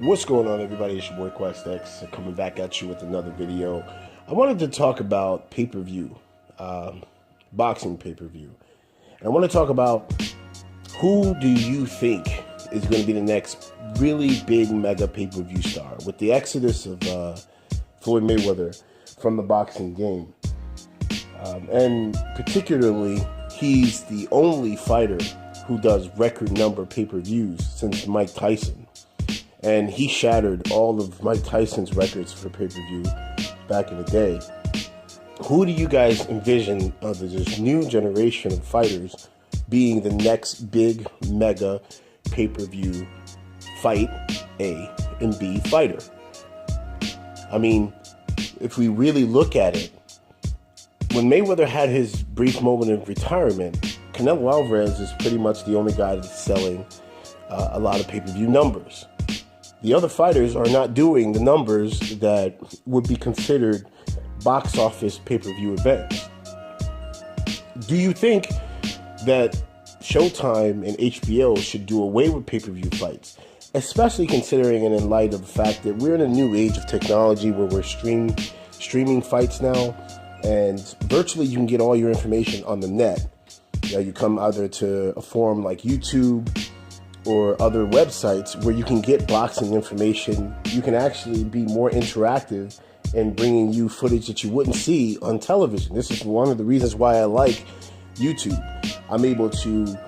What's going on, everybody? It's your boy QuestX coming back at you with another video. I wanted to talk about pay-per-view, boxing pay-per-view. And I want to talk about who do you think is going to be the next really big mega pay-per-view star with the exodus of Floyd Mayweather from the boxing game. And particularly, he's the only fighter who does record number pay-per-views since Mike Tyson. And he shattered all of Mike Tyson's records for pay-per-view back in the day. Who do you guys envision of this new generation of fighters being the next big mega pay-per-view fight A and B fighter? I mean, if we really look at it, when Mayweather had his brief moment of retirement, Canelo Alvarez is pretty much the only guy that's selling a lot of pay-per-view numbers. The other fighters are not doing the numbers that would be considered box office pay-per-view events. Do you think that Showtime and HBO should do away with pay-per-view fights? Especially considering and in light of the fact that we're in a new age of technology where we're streaming fights now, and virtually you can get all your information on the net. You come either to a forum like YouTube or other websites where you can get boxing information. You can actually be more interactive in bringing you footage that you wouldn't see on television. This is one of the reasons why I like YouTube. I'm able to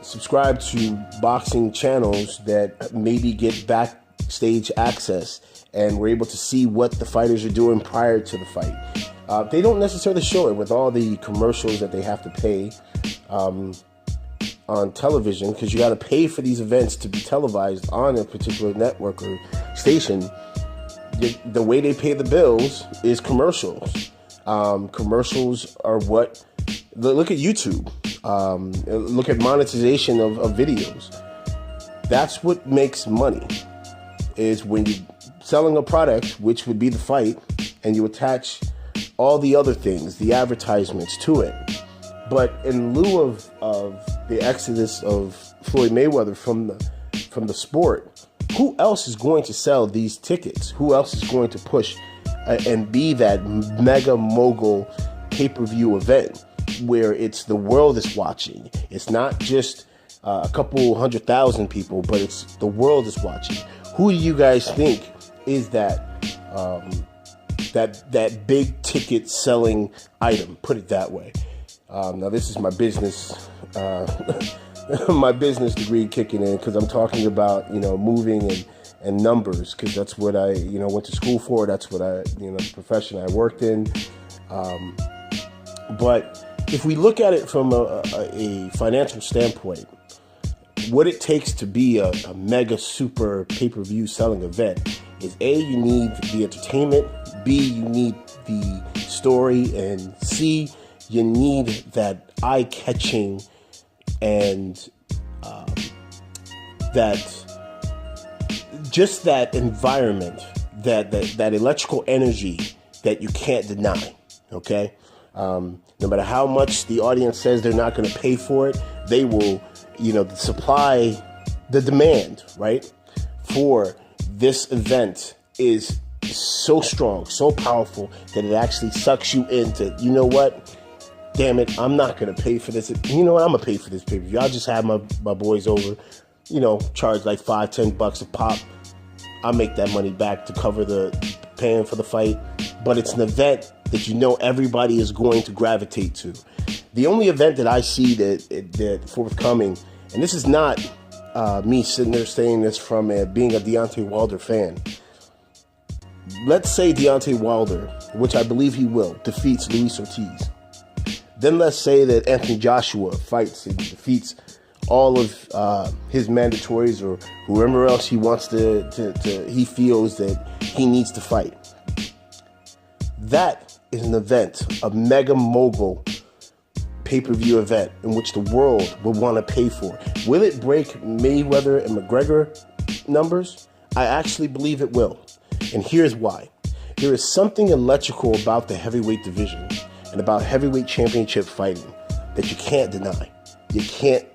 subscribe to boxing channels that maybe get backstage access, and we're able to see what the fighters are doing prior to the fight. They don't necessarily show it with all the commercials that they have to pay on television, because you got to pay for these events to be televised on a particular network or station. The way they pay the bills is commercials. Commercials are what, look at YouTube, look at monetization of videos. That's what makes money, is when you're selling a product, which would be the fight, and you attach all the other things, the advertisements to it. But in lieu of the exodus of Floyd Mayweather from the sport, who else is going to sell these tickets? Who else is going to push and be that mega mogul pay-per-view event where it's the world is watching? It's not just a couple 100,000 people, but it's the world is watching. Who do you guys think is that that big ticket selling item? Put it that way. Now this is my business, my business degree kicking in, because I'm talking about, moving and numbers, because that's what I, went to school for. That's what I, the profession I worked in. But if we look at it from a financial standpoint, what it takes to be a mega super pay-per-view selling event is A, you need the entertainment, B, you need the story, and C, you need that eye-catching and that environment, that electrical energy that you can't deny. Okay, no matter how much the audience says they're not going to pay for it, they will. The supply, the demand, right, for this event is so strong, so powerful that it actually sucks you into. You know what? Damn it, I'm not going to pay for this. You know what? I'm going to pay for this pay-per-view. I'll just have my boys over, charge like $5-10 a pop. I'll make that money back to cover the paying for the fight. But it's an event that everybody is going to gravitate to. The only event that I see that forthcoming, and this is not me sitting there saying this from being a Deontay Wilder fan. Let's say Deontay Wilder, which I believe he will, defeats Luis Ortiz. Then let's say that Anthony Joshua fights and defeats all of his mandatories, or whoever else he wants he feels that he needs to fight. That is an event, a mega mogul pay-per-view event in which the world will want to pay for. Will it break Mayweather and McGregor numbers? I actually believe it will. And here's why. There is something electrical about the heavyweight division and about heavyweight championship fighting that you can't deny. You can't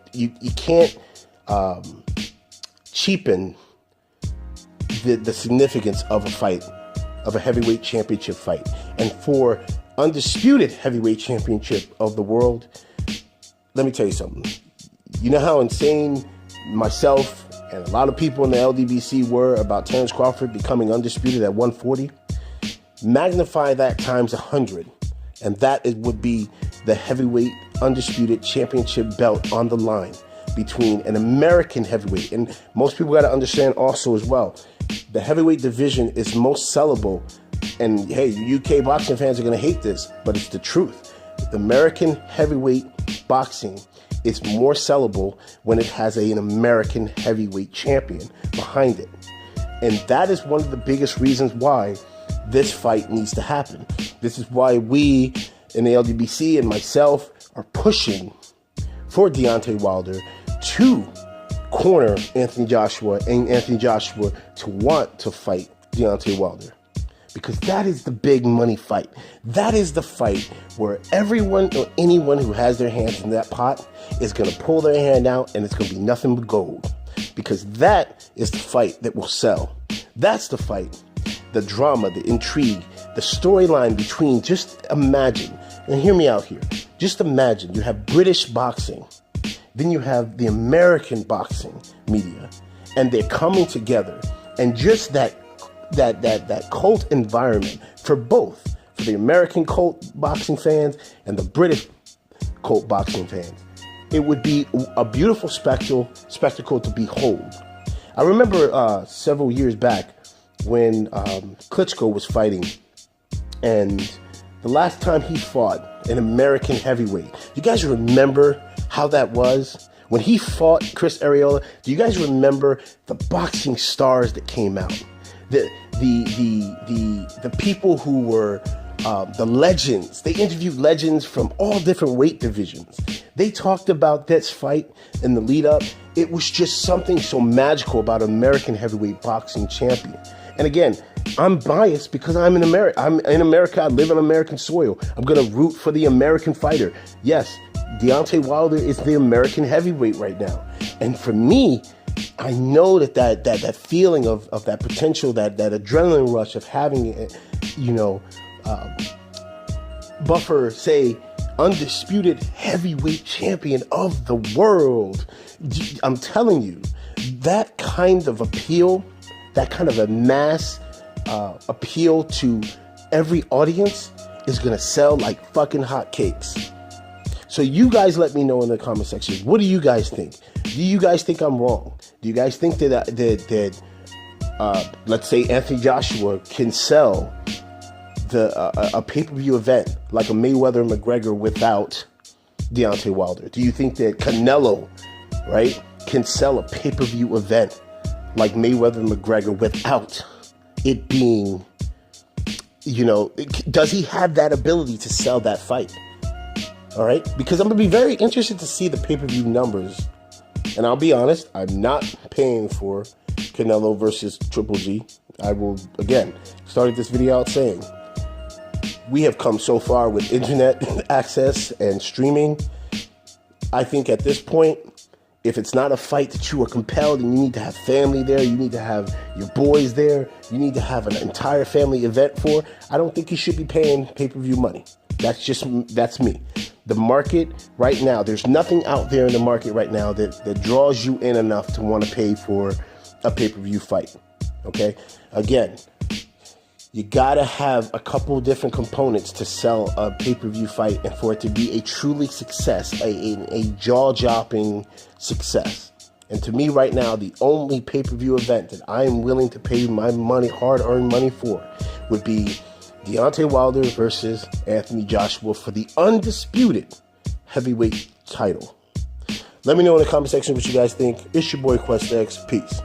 cheapen the significance of a fight, of a heavyweight championship fight. And for undisputed heavyweight championship of the world, let me tell you something. You know how insane myself and a lot of people in the LDBC were about Terrence Crawford becoming undisputed at 140? Magnify that times 100, and that would be the heavyweight undisputed championship belt on the line between an American heavyweight. And most people got to understand also as well, the heavyweight division is most sellable. And hey, UK boxing fans are going to hate this, but it's the truth. The American heavyweight boxing is more sellable when it has an American heavyweight champion behind it. And that is one of the biggest reasons why this fight needs to happen. This is why we in the LDBC and myself are pushing for Deontay Wilder to corner Anthony Joshua and Anthony Joshua to want to fight Deontay Wilder. Because that is the big money fight. That is the fight where everyone or anyone who has their hands in that pot is going to pull their hand out and it's going to be nothing but gold. Because that is the fight that will sell. That's the fight. The drama, the intrigue, the storyline between, just imagine, and hear me out here, just imagine you have British boxing, then you have the American boxing media, and they're coming together, and just that cult environment for both, for the American cult boxing fans and the British cult boxing fans. It would be a beautiful spectacle to behold. I remember several years back when Klitschko was fighting, and the last time he fought an American heavyweight. You guys remember how that was? When he fought Chris Arreola, do you guys remember the boxing stars that came out? The people who were the legends. They interviewed legends from all different weight divisions. They talked about this fight in the lead up. It was just something so magical about American heavyweight boxing champion. And again, I'm biased because I'm in America. I live on American soil. I'm going to root for the American fighter. Yes, Deontay Wilder is the American heavyweight right now. And for me, I know that feeling of that potential, that adrenaline rush of having, Buffer say, undisputed heavyweight champion of the world. I'm telling you, that kind of appeal, that kind of a mass appeal to every audience is going to sell like fucking hotcakes. So you guys let me know in the comment section. What do you guys think? Do you guys think I'm wrong? Do you guys think that let's say Anthony Joshua can sell a pay-per-view event like a Mayweather McGregor without Deontay Wilder? Do you think that Canelo, right, can sell a pay-per-view event like Mayweather McGregor without it being, does he have that ability to sell that fight? All right, because I'm going to be very interested to see the pay-per-view numbers. And I'll be honest, I'm not paying for Canelo versus Triple G. I will, again, started this video out saying, we have come so far with internet access and streaming. I think at this point, if it's not a fight that you are compelled and you need to have family there, you need to have your boys there, you need to have an entire family event for, I don't think you should be paying pay-per-view money. That's me. The market right now, there's nothing out there in the market right now that draws you in enough to want to pay for a pay-per-view fight. Okay? Again, you got to have a couple different components to sell a pay-per-view fight and for it to be a truly success, a jaw-dropping success. And to me right now, the only pay-per-view event that I am willing to pay my money, hard-earned money for, would be Deontay Wilder versus Anthony Joshua for the undisputed heavyweight title. Let me know in the comment section what you guys think. It's your boy Quest X. Peace.